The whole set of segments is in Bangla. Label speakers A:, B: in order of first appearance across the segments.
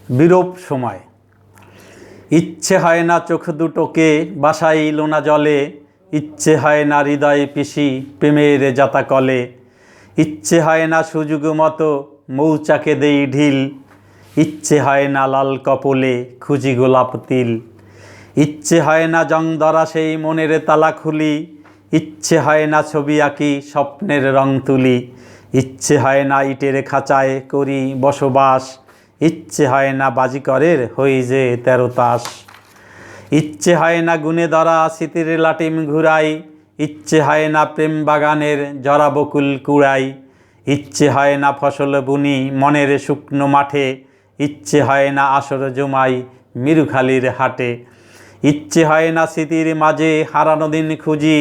A: বিরূপ সময়। ইচ্ছে হয় না চোখ দুটোকে বাসাইল না জলে, ইচ্ছে হয় না হৃদয়ে পিসি প্রেমের জাতাকলে, ইচ্ছে হয় না সুযোগ মতো মৌচাকে দেই ঢিল, ইচ্ছে হয় না লাল কপলে খুঁজি গোলাপ তিল, ইচ্ছে হয় না জং ধরা সেই মনের তালা খুলি, ইচ্ছে হয় না ছবি আঁকি স্বপ্নের রং তুলি, ইচ্ছে হয় না ইটের খাঁচায় করি বসবাস, ইচ্ছে হয় না বাজিকরের হই যে 13 তাস, ইচ্ছে হয় না গুনে ধরা স্মৃতির লাটিম ঘুরাই, ইচ্ছে হয় না প্রেম বাগানের জরা বকুল কুড়াই, ইচ্ছে হয় না ফসল বুনি মনের শুকনো মাঠে, ইচ্ছে হয় না আসর জমাই মিরুখালির হাটে, ইচ্ছে হয় না স্মৃতির মাঝে হারানো দিন খুঁজি,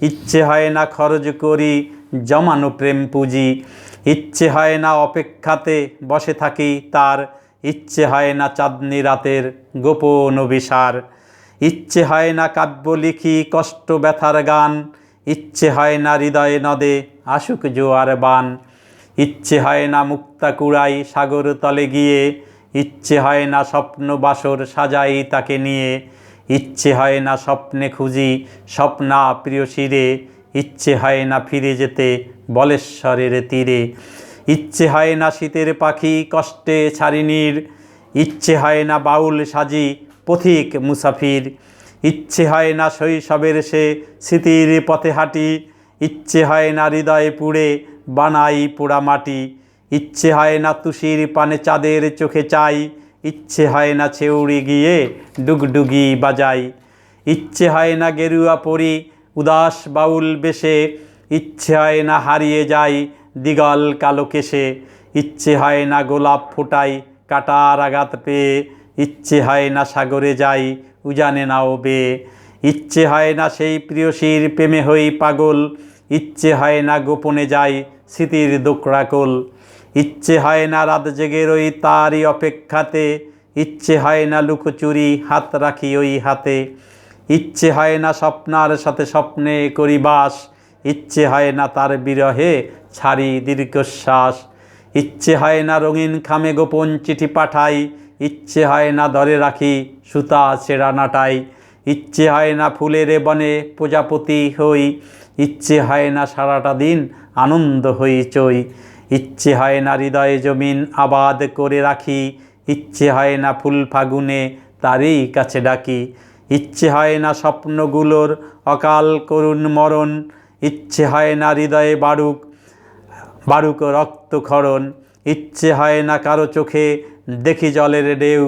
A: ইচ্ছে হয় না খরচ করি জমানো প্রেম পুঁজি, ইচ্ছে হয় না অপেক্ষাতে বসে থাকি তার, ইচ্ছে হয় না চাঁদনি রাতের গোপন অভিসার, ইচ্ছে হয় না কাব্য লিখি কষ্ট ব্যথার গান, ইচ্ছে হয় না হৃদয়ে নদে আসুক জোয়ার বান, ইচ্ছে হয় না মুক্তা কুড়াই সাগর তলে গিয়ে, ইচ্ছে হয় না স্বপ্ন বাসর সাজাই তাকে নিয়ে, ইচ্ছে হয় না স্বপ্নে খুঁজি স্বপ্না প্রিয় শিরে, ইচ্ছে হয় না ফিরে যেতে বলেশ্বরের তীরে, ইচ্ছে হয় না শীতের পাখি কষ্টে ছাড়িনীর, ইচ্ছে হয় না বাউল সাজি পথিক মুসাফির, ইচ্ছে হয় না শৈশবের সে স্মৃতির পথে হাঁটি, ইচ্ছে হয় না হৃদয়ে পুড়ে বানাই পোড়া মাটি, ইচ্ছে হয় না তুষির পানে চাঁদের চোখে চাই, ইচ্ছে হয় না ছেউড়ি গিয়ে ডুগডুগি বাজাই, ইচ্ছে হয় না গেরুয়া পরি উদাস বাউল বেশে, ইচ্ছে হয় না হারিয়ে যাই দিগল কালো কেশে, ইচ্ছে হয় না গোলাপ ফোটাই কাটার আঘাত পেয়ে, ইচ্ছে হয় না সাগরে যাই উজানে নাও বেয়ে, ইচ্ছে হয় না সেই প্রিয়সীর প্রেমে হই পাগল, ইচ্ছে হয় না গোপনে যাই স্মৃতির দোকড়াকোল, ইচ্ছে হয় না রাত জেগে রই তারই অপেক্ষাতে, ইচ্ছে হয় না লুকোচুরি হাত রাখি ওই হাতে, ইচ্ছে হয় না স্বপ্নার সাথে স্বপ্নে করি বাস, ইচ্ছে হয় না তার বিরহে ছাড়ি দীর্ঘশ্বাস, ইচ্ছে হয় না রঙিন খামে গোপন চিঠি পাঠাই, ইচ্ছে হয় না ধরে রাখি সুতা ছেঁড়া নাটাই, ইচ্ছে হয় না ফুলের বনে প্রজাপতি হই, ইচ্ছে হয় না সারাটা দিন আনন্দ হইচই, ইচ্ছে হয় না হৃদয়ে জমিন আবাদ করে রাখি, ইচ্ছে হয় না ফুল ফাগুনে তারই কাছে ডাকি, ইচ্ছে হয় না স্বপ্নগুলোর অকাল করুণ মরণ, ইচ্ছে হয় না হৃদয়ে বারুক রক্তক্ষরণ, ইচ্ছে হয় না কারো চোখে দেখি জলের ঢেউ,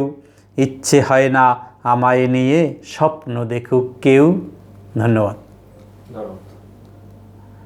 A: ইচ্ছে হয় না আমায় নিয়ে স্বপ্ন দেখুক কেউ। ধন্যবাদ।